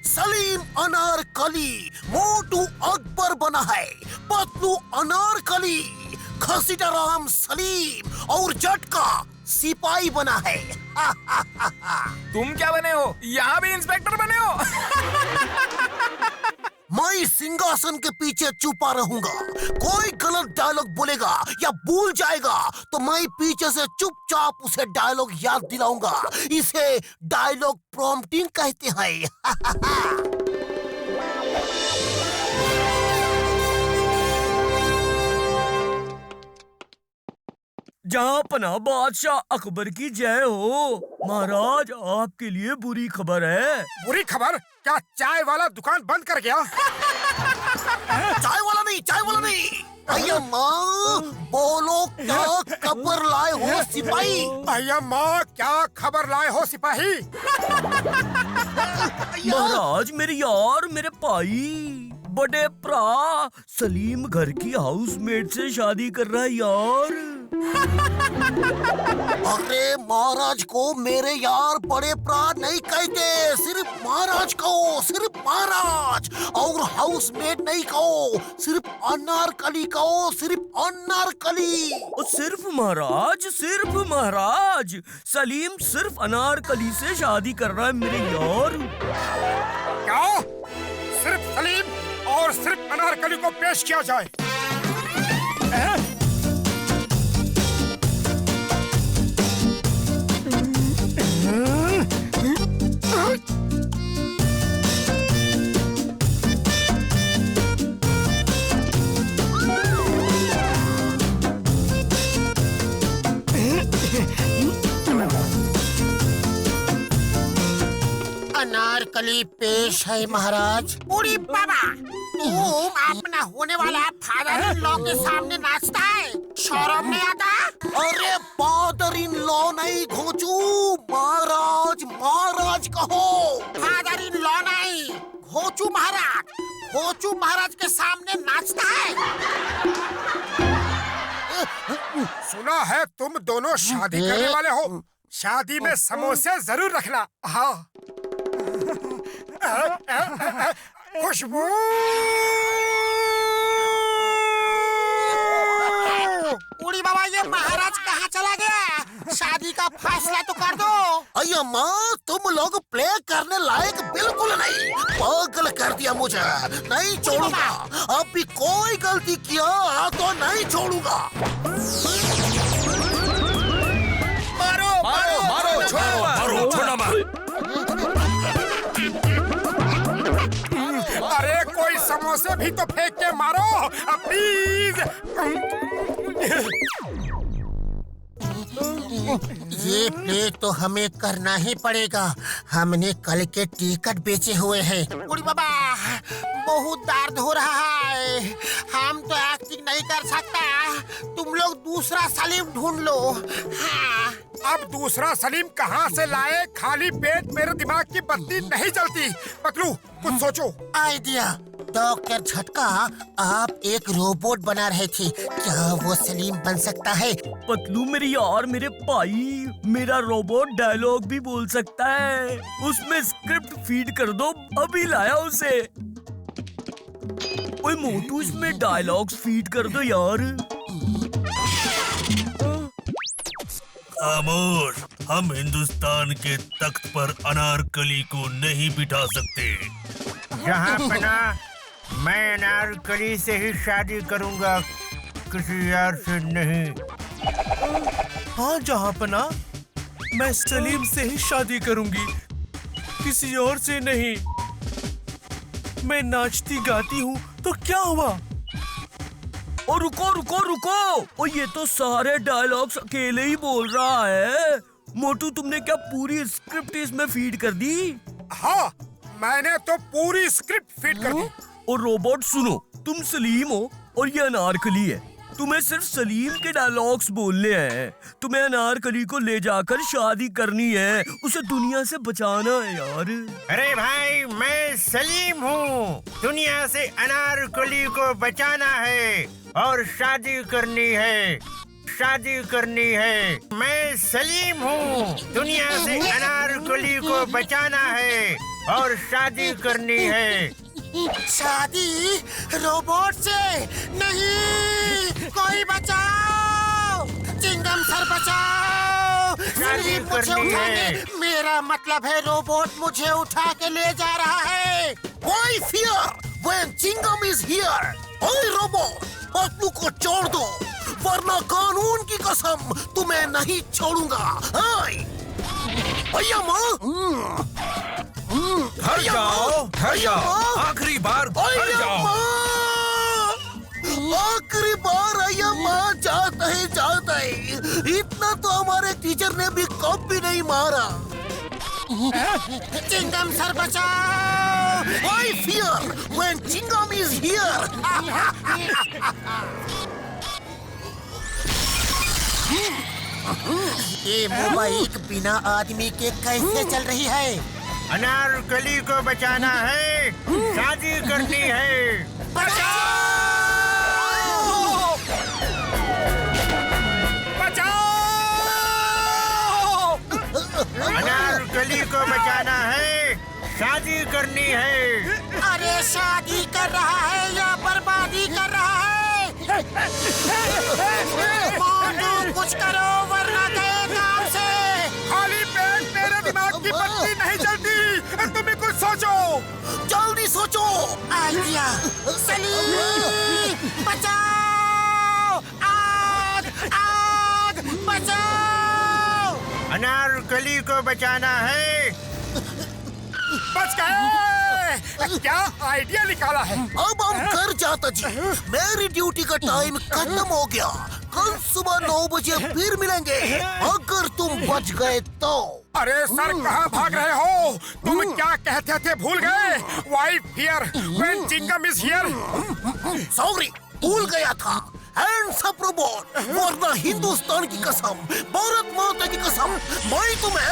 सलीम अनारकली, मोटू अकबर बना है, पतलू अनारकली, घसीटाराम सलीम और जटका सिपाही बना है। तुम क्या बने हो? यहाँ भी इंस्पेक्टर बने हो? मैं सिंहासन के पीछे छुपा रहूंगा। कोई गलत डायलॉग बोलेगा या भूल जाएगा तो मैं पीछे से चुपचाप उसे डायलॉग याद दिलाऊंगा। इसे डायलॉग प्रॉम्प्टिंग कहते हैं। जहाँ पना बादशाह अकबर की जय हो। महाराज, आपके लिए बुरी खबर है। बुरी खबर? क्या चाय वाला दुकान बंद कर गया? चाय वाला नहीं। भैया माँ, बोलो क्या खबर लाए हो सिपाही? भैया माँ, क्या खबर लाए हो सिपाही? महाराज, मेरे यार, मेरे भाई, बड़े भरा सलीम घर की हाउसमेट से शादी कर रहा है यार। अरे महाराज को मेरे यार बड़े भरा नहीं कहते, सिर्फ महाराज कहो, सिर्फ महाराज। और हाउसमेट नहीं कहो, सिर्फ अनारकली कहो, सिर्फ अनारकली। सिर्फ महाराज, सिर्फ महाराज। सलीम सिर्फ अनारकली से शादी कर रहा है मेरे यार। क्या? सिर्फ सलीम और सिर्फ अनारकली को पेश किया जाए? अनारकली पेश है महाराज। उड़ी बाबा, तुम अपना होने वाला फादर इन लॉ के सामने नाचता है, शर्म नहीं आता? अरे फादर इन लॉ नहीं घोचू, महाराज महाराज कहो। फादर इन लॉ नहीं, घोचू महाराज। घोचू महाराज के सामने नाचता है। सुना है तुम दोनों शादी करने वाले हो। शादी में समोसे जरूर रखना। हाँ। खुशबू। उड़ी बाबा, ये महाराज कहाँ चला गया? शादी का फैसला तो कर दो। अय्या माँ, तुम लोग प्ले करने लायक बिल्कुल नहीं। पागल कर दिया मुझे, नहीं छोड़ूंगा। अब भी कोई गलती किया तो नहीं छोड़ूंगा। मारो, छोड़ो मत। अरे कोई समोसे भी तो फेंक के मारो प्लीज। ये प्ले तो हमें करना ही पड़ेगा। हमने कल के टिकट बेचे हुए हैं। उड़ी बाबा, बहुत दर्द हो रहा है। हम तो एक्टिंग नहीं कर सकता। तुम लोग दूसरा सलीम ढूंढ लो। हाँ। अब दूसरा सलीम कहाँ से लाए? खाली पेट मेरे दिमाग की बत्ती नहीं जलती। पतलू, कुछ सोचो। आइडिया। डॉक्टर झटका, आप एक रोबोट बना रहे थे, क्या वो सलीम बन सकता है? पतलू मेरे यार, मेरे भाई, मेरा रोबोट डायलॉग भी बोल सकता है। उसमें स्क्रिप्ट फीड कर दो, अभी लाया उसे। ओए मोटू, इसमें डायलॉग्स फीड कर दो यार। खामोश, हम हिंदुस्तान के तख्त पर अनारकली को नहीं बिठा सकते। जहाँ पना, मैं अनारकली से ही शादी करूंगा, किसी यार से नहीं। हाँ जहाँ पना, मैं सलीम से ही शादी करूंगी, किसी और से नहीं। मैं नाचती गाती हूँ तो क्या हुआ? और रुको, और ये तो सारे डायलॉग्स अकेले ही बोल रहा है। मोटू, तुमने क्या पूरी स्क्रिप्ट इसमें फीड कर दी? हाँ, मैंने तो पूरी स्क्रिप्ट फीड कर दी। और रोबोट सुनो, तुम सलीम हो और ये अनारकली है। तुम्हें सिर्फ सलीम के डायलॉग्स बोलने हैं। तुम्हें अनारकली को ले जाकर शादी करनी है, उसे दुनिया से बचाना है यार। अरे भाई, मैं सलीम हूँ। दुनिया से अनारकली को बचाना है और शादी करनी है, शादी करनी है। मैं सलीम हूँ। दुनिया से अनारकली को बचाना है और शादी करनी है। शादी रोबोट से नहीं, कोई बचाओ, चिंगम सर बचाओ। शादी मुझे करनी है। उठाने, मेरा मतलब है रोबोट मुझे उठा के ले जा रहा है। Why fear when Chingam is here? ओए रोबोट, पतलू को छोड़ दो, वरना कानून की कसम तुम्हें नहीं छोड़ूंगा। हाय भैया माँ, घर जाओ, घर जाओ, आखिरी बार घर जाओ। आखिरी बार अय्या माँ, जाता है। इतना तो हमारे टीचर ने भी कभी नहीं मारा। चिंगम सर बचाओ। Why fear when Chingam is here? ये मोबाइल बिना आदमी के कैसे चल रही है? अनारकली को बचाना है, शादी करनी है। बचाओ! अनारकली को बचाना है, शादी करनी है। अरे शादी कर रहा है या बर्बादी कर रहा है? मोटू कुछ करो वरना गए काम से। खाली पेट मेरे दिमाग की बत्ती नहीं जलती। तुम भी कुछ सोचो। जल्दी सोचो। आइडिया। सलीम बचाओ, आग आग बचाओ। अनारकली को बचाना है। बच गए। क्या आइडिया निकाला है? अब हम घर जाता जी, मेरी ड्यूटी का टाइम खत्म हो गया। कल सुबह 9 बजे फिर मिलेंगे, अगर तुम बच गए तो। अरे सर, कहाँ भाग रहे हो? तुम क्या कहते थे भूल गए? Why fear when Chingam is here? Sorry, भूल गया था। हैंड्स अप रोबोट, वरना हिंदुस्तान की कसम, भारत माता की कसम, मैं तुम्हें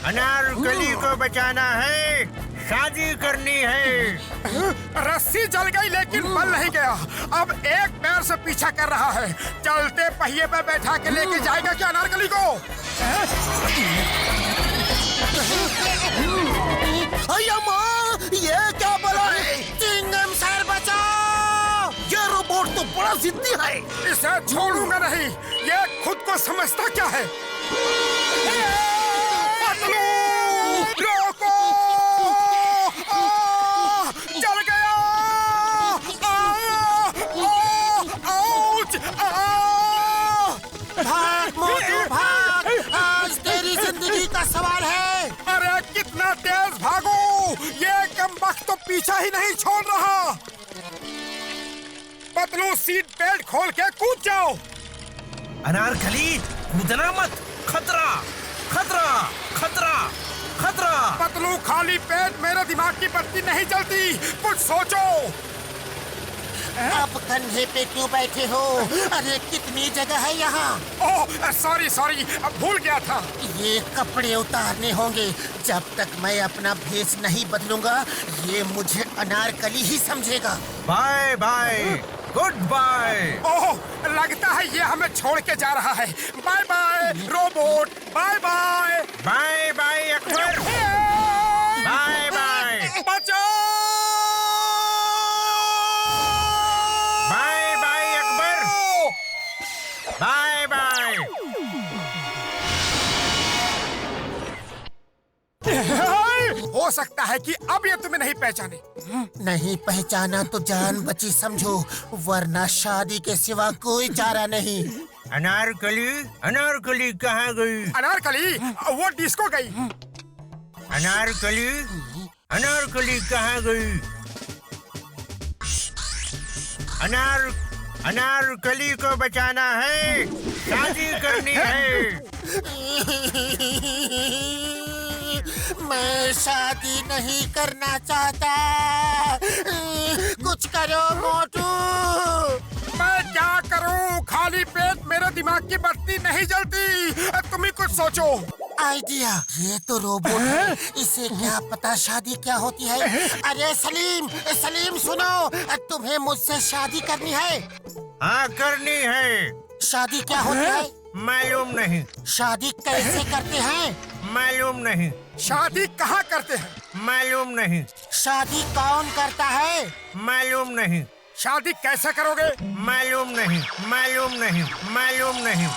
अनारकली को बचाना है, शादी करनी है। रस्सी जल गई लेकिन बल नहीं गया। अब एक पैर से पीछा कर रहा है। चलते पहिए पे बैठा के लेके जाएगा क्या अनारकली को? अय्या माँ, ये क्या बला है? चिंगम सर बचाओ। ये रोबोट तो बड़ा जिद्दी है। इसे छोड़ूंगा नहीं। ये खुद को समझता क्या है? पतलू, रोको! जल गया! आउच! भाग मोटू भाग, आज तेरी जिंदगी का सवाल है। अरे कितना तेज भागो! ये कमबख्त तो पीछा ही नहीं छोड़ रहा। पतलू, सीट बेल्ट खोल के कूद जाओ। अनारकली, कूदना मत, खतरा, खतरा, खतरा, खतरा। पतलू, खाली पेट मेरे दिमाग की बत्ती नहीं जलती। कुछ सोचो। अब कंधे पे क्यों बैठे हो? अरे कितनी जगह है यहाँ। ओह सॉरी, अब भूल गया था। ये कपड़े उतारने होंगे। जब तक मैं अपना भेष नहीं बदलूंगा, ये मुझे अनारकली ही समझेगा। Bye bye, goodbye. Oh, लगता है ये हमें छोड़ के जा रहा है। Bye bye robot, bye bye. Bye bye Akbar, bye bye. बचाओ! Bye bye Akbar, bye bye. हो सकता है कि अब ये तुम्हें नहीं पहचाने। नहीं पहचाना तो जान बची समझो, वरना शादी के सिवा कोई चारा नहीं। अनारकली, अनारकली कहाँ गई? अनारकली, वो डिस्को गई। अनारकली, अनारकली कहाँ गई? अनारकली को बचाना है, शादी करनी है। मैं शादी नहीं करना चाहता। कुछ करो मोटू। मैं क्या करूं? खाली पेट मेरे दिमाग की बत्ती नहीं जलती। तुम ही कुछ सोचो। आइडिया, ये तो रोबोट है। इसे क्या पता शादी क्या होती है। अरे सलीम, सलीम सुनो, तुम्हें मुझसे शादी करनी है। हाँ करनी है। शादी क्या होती है? मालूम नहीं। शादी कैसे करते हैं? मालूम नहीं। शादी कहाँ करते हैं? मालूम नहीं। शादी कौन करता है? मालूम नहीं। शादी कैसे करोगे? मालूम नहीं। मालूम नहीं। मालूम नहीं।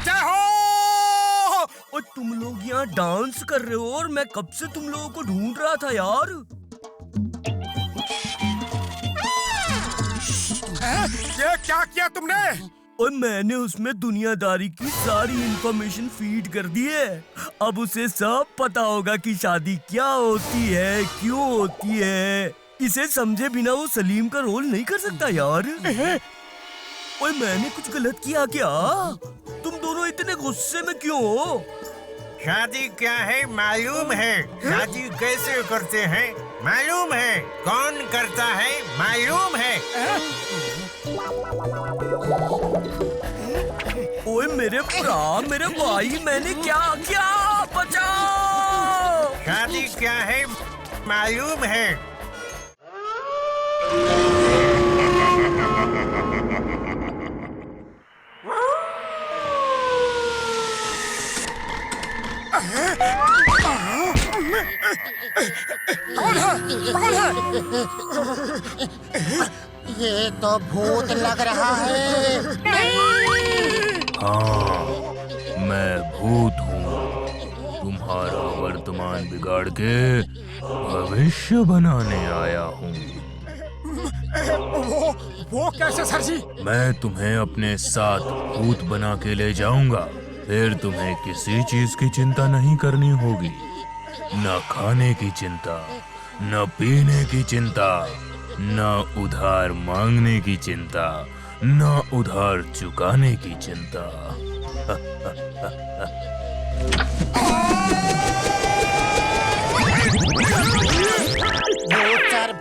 जय हो। और तुम लोग यहाँ डांस कर रहे हो और मैं कब से तुम लोगों को ढूंढ रहा था यार। ये क्या किया तुमने? और मैंने उसमें दुनियादारी की सारी इंफॉर्मेशन फीड कर दी है। अब उसे सब पता होगा कि शादी क्या होती है, क्यों होती है। इसे समझे बिना वो सलीम का रोल नहीं कर सकता यार। ओए मैंने कुछ गलत किया क्या? तुम दोनों इतने गुस्से में क्यों हो? शादी क्या है मालूम है। शादी कैसे करते हैं मालूम है। कौन करता है मालूम है। ओए मेरे भरा, मेरे भाई, मैंने क्या किया? बचाओ! शादी क्या है मालूम है। कौन है? कौन है? ये तो भूत लग रहा है। हाँ, मैं भूत हूँ। तुम्हारा वर्तमान बिगाड़ के भविष्य बनाने आया हूँ। वो कैसे सर जी? मैं तुम्हें अपने साथ भूत बना के ले जाऊंगा। फिर तुम्हें किसी चीज की चिंता नहीं करनी होगी। न खाने की चिंता, न पीने की चिंता, न उधार मांगने की चिंता, न उधार चुकाने की चिंता।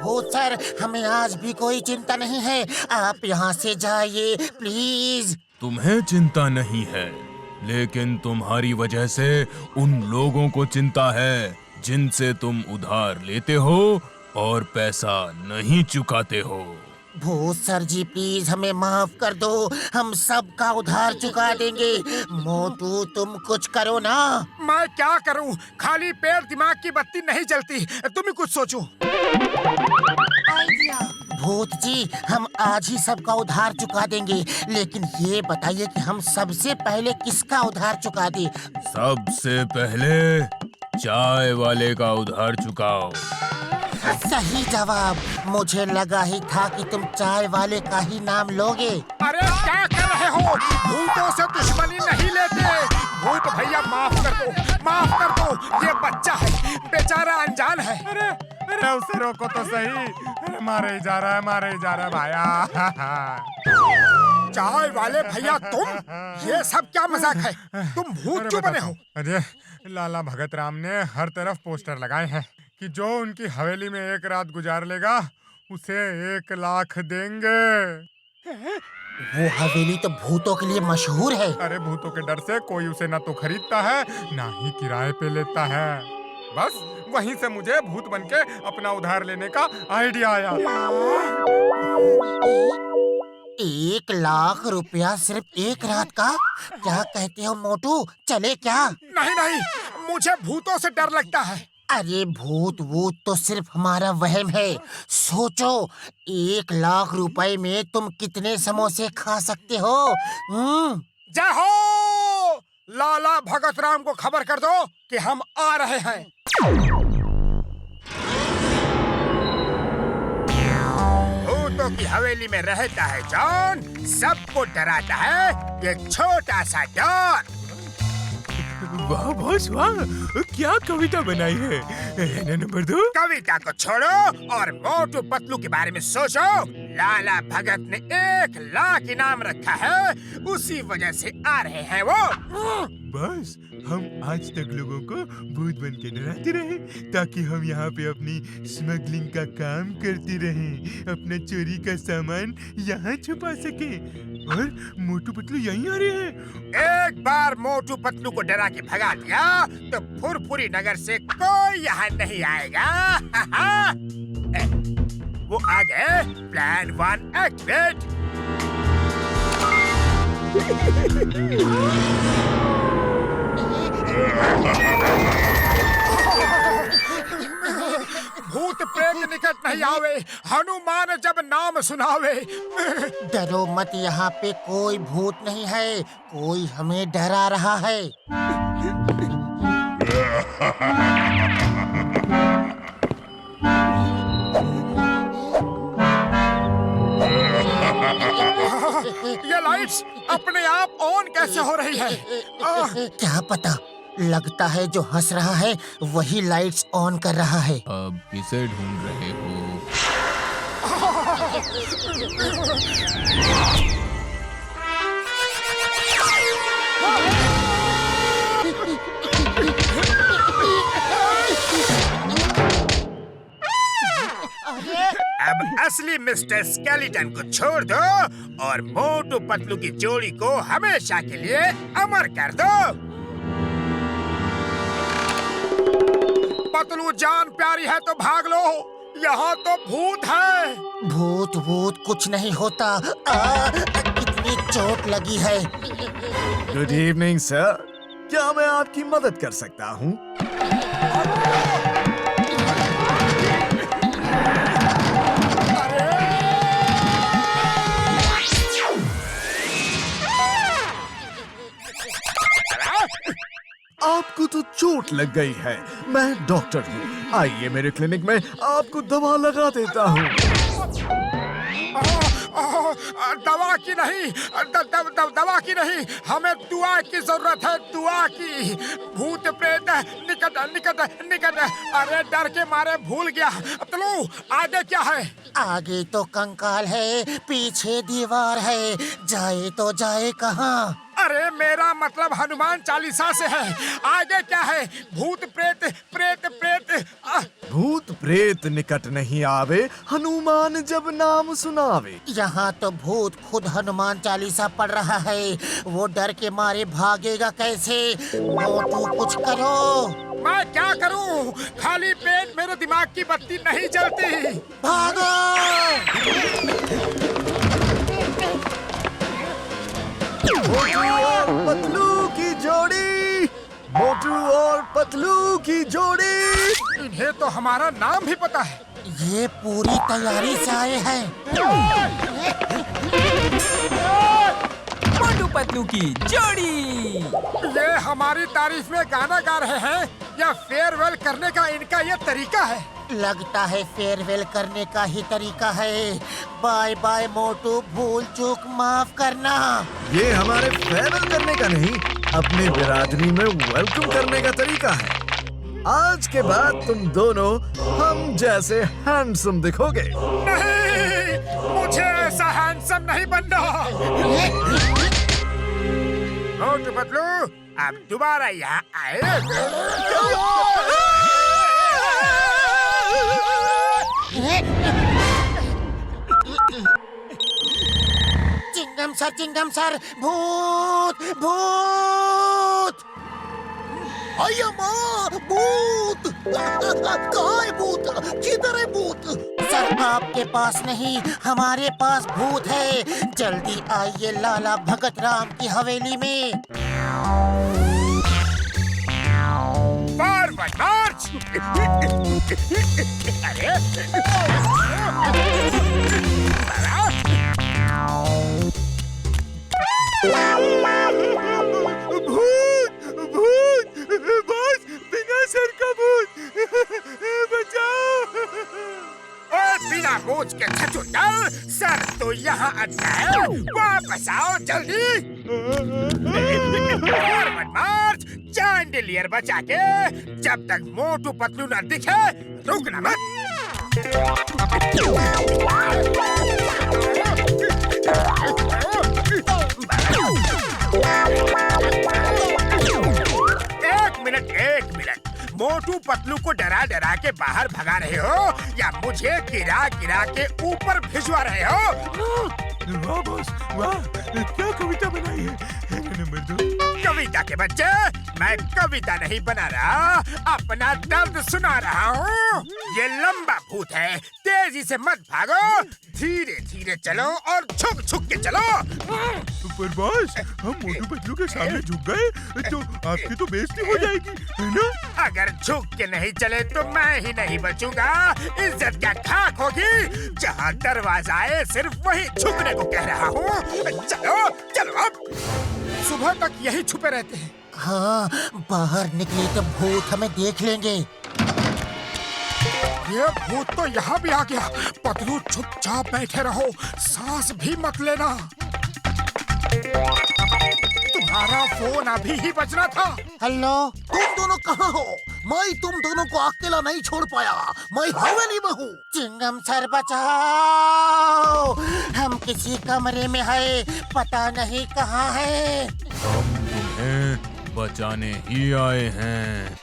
भूत सर, हमें आज भी कोई चिंता नहीं है। आप यहाँ से जाइए प्लीज। तुम्हें चिंता नहीं है, लेकिन तुम्हारी वजह से उन लोगों को चिंता है जिनसे तुम उधार लेते हो और पैसा नहीं चुकाते हो। भूत सर जी प्लीज हमें माफ कर दो। हम सब का उधार चुका देंगे। मोटू तुम कुछ करो ना। मैं क्या करूं? खाली पेट दिमाग की बत्ती नहीं जलती। तुम ही कुछ सोचो। भूत जी, हम आज ही सबका उधार चुका देंगे, लेकिन ये बताइए कि हम सबसे पहले किसका उधार चुका दें? सबसे पहले चाय वाले का उधार चुकाओ। सही जवाब। मुझे लगा ही था कि तुम चाय वाले का ही नाम लोगे। अरे क्या कर रहे हो? भूतों से दुश्मनी नहीं लेते। भूत भैया माफ कर दो, माफ कर दो। ये बच्चा है, बेचारा अनजान है। अरे उसे रोको तो सही। अरे मारे ही जा रहा है, मारे ही जा रहा है भाया। चाय वाले भैया तुम? ये सब क्या मजाक है? तुम भूत क्यों बने हो? अरे लाला भगत राम ने हर तरफ पोस्टर लगाए हैं कि जो उनकी हवेली में एक रात गुजार लेगा उसे 1 लाख देंगे। वो हवेली तो भूतों के लिए मशहूर है। अरे भूतों के डर से कोई उसे ना तो खरीदता है ना ही किराए पे लेता है। बस वहीं से मुझे भूत बनके अपना उधार लेने का आइडिया आया। 1 लाख रुपया सिर्फ एक रात का? क्या कहते हो मोटू, चले क्या? नहीं नहीं, मुझे भूतों से डर लगता है। अरे भूत वूत तो सिर्फ हमारा वहम है। सोचो, 1 लाख रुपए में तुम कितने समोसे खा सकते हो? जय हो! लाला भगत राम को खबर कर दो कि हम आ रहे हैं। भूतों की हवेली में रहता है जॉन, सबको डराता है ये छोटा सा डॉन। वाह बॉस वाह, क्या कविता बनाई है। नंबर 2। कविता को छोड़ो और मोटू पतलू के बारे में सोचो। लाला भगत ने 1 लाख इनाम रखा है, उसी वजह से आ रहे हैं वो। बस हम आज तक लोगों को भूत बन के डराते रहे ताकि हम यहाँ पे अपनी स्मगलिंग का काम करते रहें, अपना चोरी का सामान यहाँ छुपा सके। और मोटू पतलू यहीं आ रहे हैं। एक बार मोटू पतलू को डरा के भगा दिया तो फुरफुरी नगर से कोई यहाँ नहीं आएगा। वो आ गए। Plan 1 activate. भूत प्रेत निकट नहीं आवे, हनुमान जब नाम सुनावे। डरो मत, यहाँ पे कोई भूत नहीं है, कोई हमें डरा रहा है। ये लाइट्स अपने आप ऑन कैसे हो रही है? क्या पता, लगता है जो हंस रहा है वही लाइट्स ऑन कर रहा है। अब किसे ढूंढ रहे हो? अब असली मिस्टर स्केलेटन को छोड़ दो और मोटू पतलू की जोड़ी को हमेशा के लिए अमर कर दो। पतलू जान प्यारी है तो भाग लो, यहाँ तो भूत है। भूत भूत कुछ नहीं होता। कितनी चोट लगी है। गुड इवनिंग सर, क्या मैं आपकी मदद कर सकता हूँ? आपको तो चोट लग गई है। मैं डॉक्टर हूँ, आइए मेरे क्लिनिक में आपको दवा लगा देता हूँ। दवा की नहीं, दवा की नहीं, हमें दुआ की जरूरत है, दुआ की। भूत प्रेत निकट निकट निकट। अरे डर के मारे भूल गया। पतलू आगे क्या है? आगे तो कंकाल है, पीछे दीवार है, जाए तो जाए कहाँ? अरे मेरा मतलब हनुमान चालीसा से है। आगे क्या है? भूत प्रेत प्रेत प्रेत। भूत प्रेत निकट नहीं आवे, हनुमान जब नाम सुनावे। यहाँ तो भूत खुद हनुमान चालीसा पढ़ रहा है, वो डर के मारे भागेगा कैसे? मोटू कुछ करो। मैं क्या करूं? खाली पेट मेरे दिमाग की बत्ती नहीं जलती। भागो! मोटू और पतलू की जोड़ी, मोटू और पतलू की जोड़ी। इन्हें तो हमारा नाम भी पता है। ये पूरी तैयारी से आए हैं। मोटू पतलू की जोड़ी। ये हमारी तारीफ में गाना गा रहे हैं या फेयरवेल करने का इनका ये तरीका है? लगता है फेयरवेल करने का ही तरीका है। बाय बाय मोटू, भूल चूक माफ करना। ये हमारे फेयरवेल करने का नहीं, अपनी बिरादरी में वेलकम करने का तरीका है। आज के बाद तुम दोनों हम जैसे हैंडसम दिखोगे। नहीं, मुझे ऐसा हैंडसम नहीं बनना। मोटू पतलू अब दोबारा यहाँ आए। चिंगम सर, भूत भूत। अय्या माँ, भूत! कहाँ है भूत? किधर है भूत? सर आपके पास नहीं, हमारे पास भूत है। जल्दी आइए लाला भगत राम की हवेली में। फॉरवर्ड मार्च! बॉस, बिना सर का भूत, बचाओ! बिना मूछ के छछूंदर, सर तो यहाँ अच्छा है, वापस आओ जल्दी। फॉरवर्ड मार्च, चैंडिलियर बचा के, जब तक मोटू पतलू न दिखे रुकना मत। मोटू पतलू को डरा डरा के बाहर भगा रहे हो या मुझे गिरा गिरा के ऊपर भिजवा रहे हो? वाह बॉस वाह, क्या कविता बनाई है नंबर 2। कविता के बच्चे, मैं कविता नहीं बना रहा, अपना दर्द सुना रहा हूँ। ये लंबा भूत है, तेजी से मत भागो, धीरे धीरे चलो और झुक झुक के चलो। पर बॉस, हम मोटू पतलू के सामने झुक गए तो आपकी तो बेइज्जती हो जाएगी, है ना? अगर झुक के नहीं चले तो मैं ही नहीं बचूंगा, इज्जत क्या खाक होगी। जहाँ दरवाजा है सिर्फ वही झुकने को कह रहा हूँ। चलो चलो अब, सुबह तक यही छुपे रहते हैं। हाँ, बाहर निकले तो भूत हमें देख लेंगे। ये भूत तो यहाँ भी आ गया। पतलू चुपचाप बैठे रहो, सांस भी मत लेना। तुम्हारा फोन अभी ही बजना था। हेलो, तुम दोनों कहाँ हो? मैं तुम दोनों को अकेला नहीं छोड़ पाया, मैं हवेली में हूँ। चिंगम सर बचाओ, हम किसी कमरे में है, पता नहीं कहाँ है। हम तुम्हें बचाने ही आए हैं।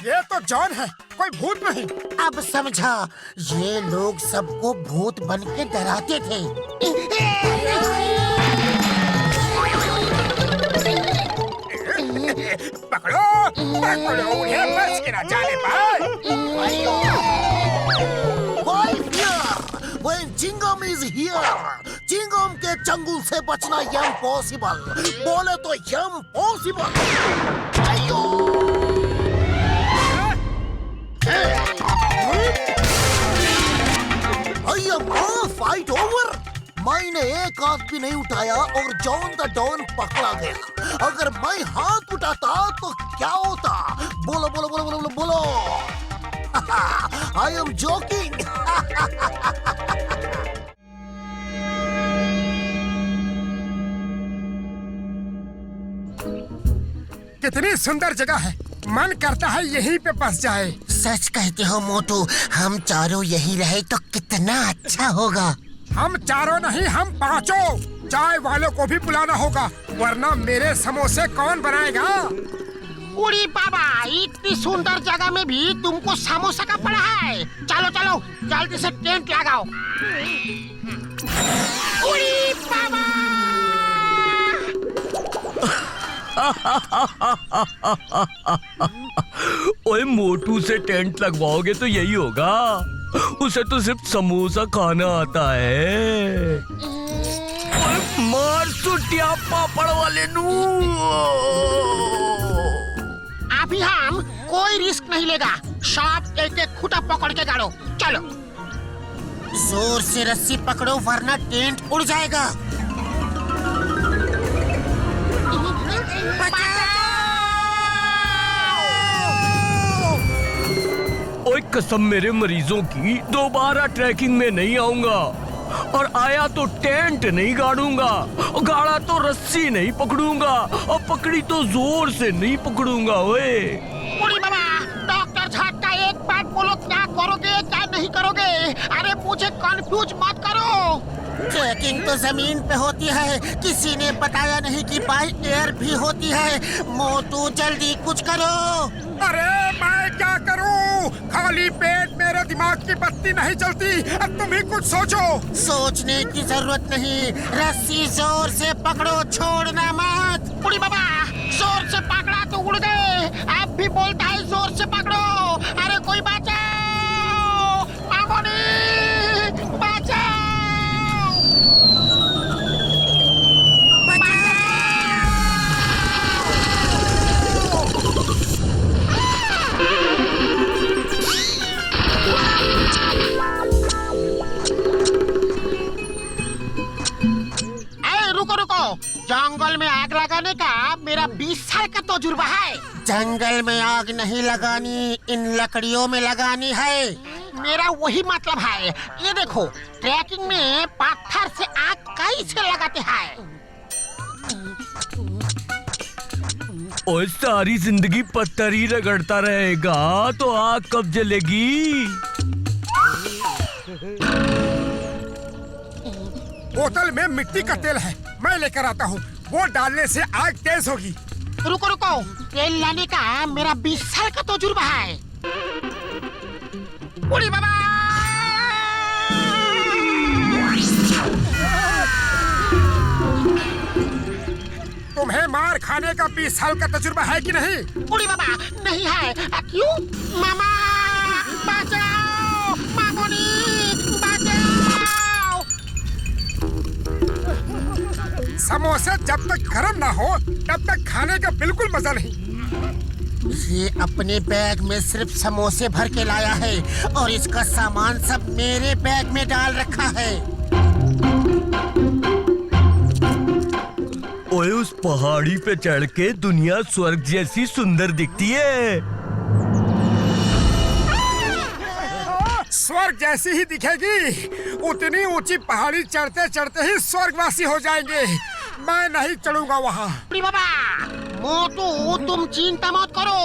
ये तो जॉन है, कोई भूत नहीं। अब समझा, ये लोग सबको भूत बन के डराते थे। पकड़ो पकड़ो उन्हें, बच के ना जाने पाए। Why fear when Chingam is here? Chingam के चंगुल से बचना इम्पॉसिबल, बोले तो इम्पॉसिबल। Fight over. मैंने एक हाथ भी नहीं उठाया और जॉन द डॉन पकड़ा गया। अगर मैं हाथ उठाता तो क्या होता? बोलो बोलो बोलो बोलो बोलो। I am joking. कितनी सुंदर जगह है, मन करता है यहीं पे बस जाए। सच कहते हो मोटू, हम चारों यही रहे तो कितना अच्छा होगा। हम चारों नहीं, हम पांचों। चाय वालों को भी बुलाना होगा, वरना मेरे समोसे कौन बनाएगा? उड़ी बाबा, इतनी सुंदर जगह में भी तुमको समोसा का पड़ा है। चलो चलो, जल्दी से टेंट लगाओ। उड़ी बाबा। ओए, मोटू से टेंट लगवाओगे तो यही होगा। उसे तो सिर्फ समोसा खाना आता है। ओए, मार सुटिया पापड़ वाले नू। अभी हम कोई रिस्क नहीं लेगा, सांप एक एक खूंटा पकड़ के गाड़ो। चलो, जोर से रस्सी पकड़ो वरना टेंट उड़ जाएगा। ओए, कसम मेरे मरीजों की, दोबारा ट्रैकिंग में नहीं आऊंगा। और आया तो टेंट नहीं गाड़ूंगा, गाड़ा तो रस्सी नहीं पकड़ूंगा, और पकड़ी तो जोर से नहीं पकड़ूंगा। ओए उड़ी बाबा, डॉक्टर झटका एक बात बोलो, क्या करोगे क्या नहीं करोगे? अरे मुझे कंफ्यूज मत करो। ट्रैकिंग तो जमीन पे होती है, किसी ने बताया नहीं कि बाई एयर भी होती है। मोटू जल्दी कुछ करो। अरे मैं क्या करूं? खाली पेट मेरे दिमाग की बत्ती नहीं जलती। अब तुम ही कुछ सोचो। सोचने की जरूरत नहीं, रस्सी जोर से पकड़ो, छोड़ना मत। उड़ी बाबा, जोर से पकड़ा तो उड़ गए। अब भी बोलता है जोर से पकड़ो। अरे कोई बचाओ, मामोनी बचाओ। जंगल में आग लगाने का मेरा 20 साल का तजुर्बा है। जंगल में आग नहीं लगानी, इन लकड़ियों में लगानी है। मेरा वही मतलब है। ये देखो, ट्रैकिंग में पत्थर से आग कैसे लगाते हैं। ओए, सारी जिंदगी पत्थर ही रगड़ता रहेगा तो आग कब जलेगी? बोतल में मिट्टी का तेल है, मैं लेकर आता हूँ। वो डालने से आग तेज होगी। रुको रुको, तेल लाने का मेरा 20 साल का तजुर्बा है। उड़ी बाबा! तुम्हें मार खाने का 20 साल का तजुर्बा है कि नहीं? उड़ी बाबा, नहीं है। क्यों? मामा बचाओ, मामोनी बचाओ। समोसे जब तक गर्म ना हो तब तक खाने का बिल्कुल मजा नहीं। ये अपने बैग में सिर्फ समोसे भर के लाया है और इसका सामान सब मेरे बैग में डाल रखा है। ओए, उस पहाड़ी पे चढ़ के दुनिया स्वर्ग जैसी सुंदर दिखती है। स्वर्ग जैसी ही दिखेगी। उतनी ऊंची पहाड़ी चढ़ते चढ़ते ही स्वर्गवासी हो जाएंगे। मैं नहीं चढ़ूंगा वहाँ। बाबा, मोटू तुम चिंता मत करो,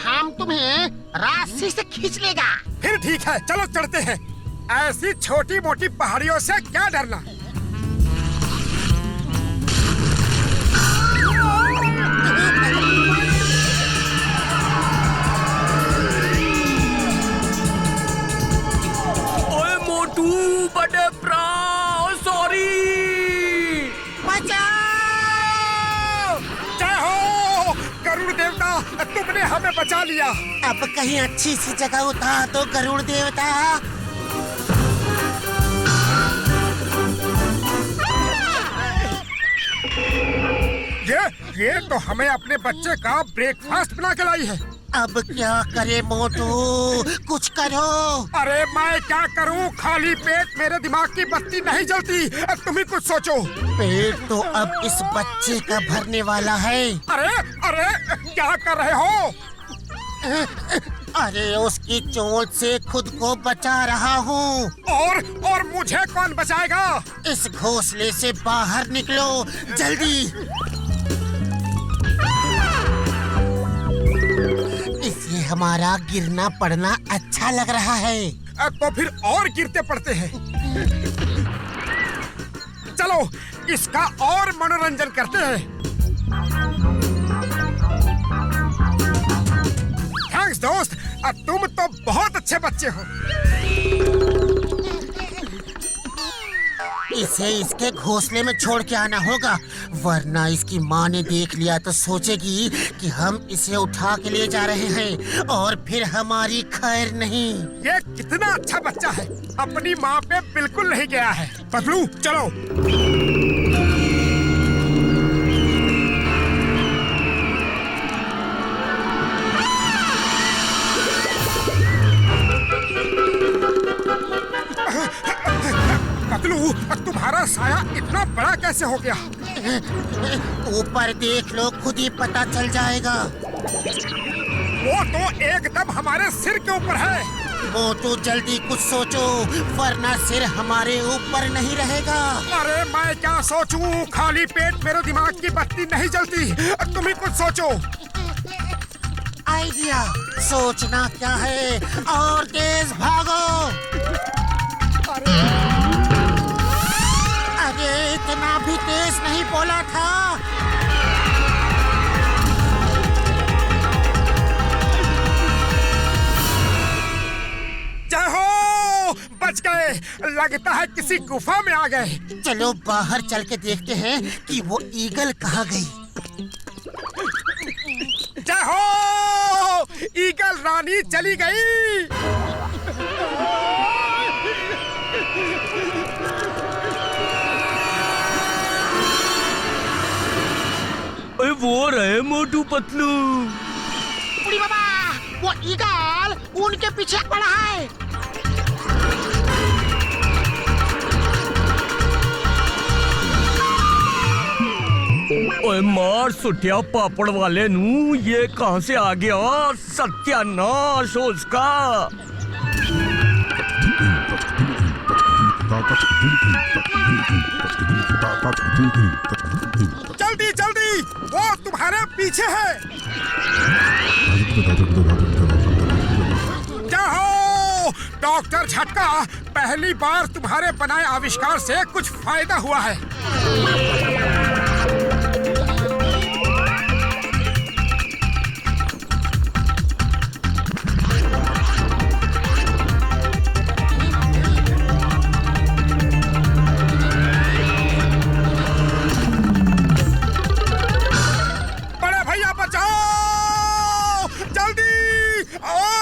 हम तुम्हें रस्सी से खींच लेगा। फिर ठीक है, चलो चढ़ते हैं। ऐसी छोटी मोटी पहाड़ियों से क्या डरना। ओए मोटू, बड़े ब्रा, सॉरी। बचाओ! जय हो गरुड़ देवता, तुमने हमें बचा लिया। अब कहीं अच्छी सी जगह उतार दो गरुड़ देवता। ये तो हमें अपने बच्चे का ब्रेकफास्ट बना के लाई है। अब क्या करे मोटू, कुछ करो। अरे मैं क्या करूं, खाली पेट मेरे दिमाग की बत्ती नहीं जलती। तुम ही कुछ सोचो। पेट तो अब इस बच्चे का भरने वाला है। अरे अरे क्या कर रहे हो? अरे उसकी चोट से खुद को बचा रहा हूँ। और मुझे कौन बचाएगा? इस घोंसले से बाहर निकलो जल्दी। इसे हमारा गिरना पड़ना अच्छा लग रहा है। तो फिर और गिरते पड़ते हैं। चलो इसका और मनोरंजन करते हैं। थैंक्स दोस्त, तुम तो बहुत अच्छे बच्चे हो। इसे इसके घोंसले में छोड़ के आना होगा, वरना इसकी माँ ने देख लिया तो सोचेगी कि हम इसे उठा के ले जा रहे हैं और फिर हमारी खैर नहीं। ये कितना अच्छा बच्चा है, अपनी माँ पे बिल्कुल नहीं गया है। पतलू चलो। पतलू, तुम्हारा साया इतना बड़ा कैसे हो गया? ऊपर देख लो, खुद ही पता चल जाएगा। वो तो एकदम हमारे सिर के ऊपर है। मोटू जल्दी कुछ सोचो, वरना सिर हमारे ऊपर नहीं रहेगा। अरे मैं क्या सोचूं, खाली पेट मेरे दिमाग की बत्ती नहीं जलती। तुम ही कुछ सोचो। आइडिया, सोचना क्या है, और तेज भागो। अरे इतना भी तेज नहीं बोला था। जय हो, बच गए। लगता है किसी गुफा में आ गए। चलो बाहर चल के देखते हैं कि वो ईगल कहाँ गई। जय हो, ईगल रानी चली गई। ओए, वो रहे मोटू पतलू। उड़ी बाबा, वो ईगल उनके पीछे पड़ा है। ओए मार सुटिया पापड़ वाले नू, ये कहाँ से आ गया? सत्यानाश हो उसका। जल्दी जल्दी, वो तुम्हारे पीछे है। जय हो, डॉक्टर झटका, पहली बार तुम्हारे बनाए आविष्कार से कुछ फायदा हुआ है। बड़े भैया बचाओ, जल्दी आओ!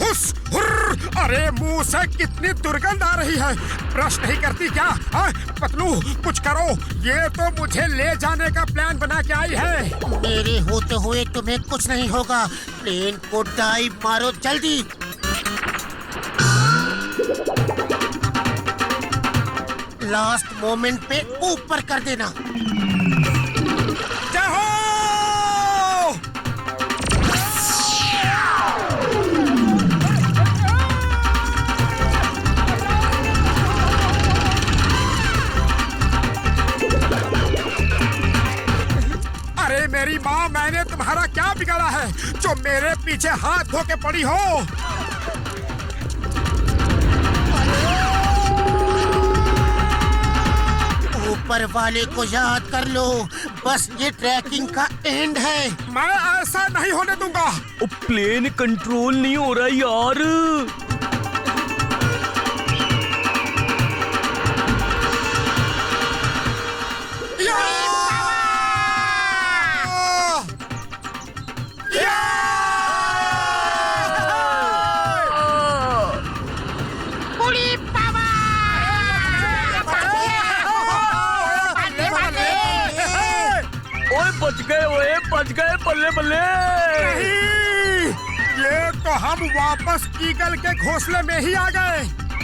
हुस, हुर्र! अरे मुंह से कितनी दुर्गंध आ रही है, ब्रश नहीं करती क्या? पतलू कुछ करो, ये तो मुझे ले जाने का प्लान बना के आई है। मेरे होते हुए तुम्हें कुछ नहीं होगा। प्लेन को डाइव मारो जल्दी। लास्ट मोमेंट पे ऊपर कर देना। जय हो! अरे मेरी माँ, मैंने तुम्हारा क्या बिगाड़ा है जो मेरे पीछे हाथ धो के पड़ी हो? ऊपर वाले को याद कर लो, बस ये ट्रैकिंग का एंड है। मैं ऐसा नहीं होने दूंगा। प्लेन कंट्रोल नहीं हो रहा यार। बच गए, बल्ले बल्ले। नहीं, ये तो हम वापस ईगल के घोंसले में ही आ गए।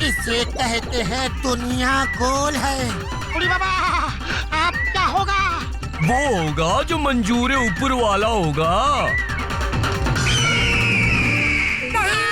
इसे कहते हैं दुनिया गोल है। बुढ़ी बाबा, अब क्या होगा? वो होगा जो मंजूर ऊपर वाला होगा। नहीं!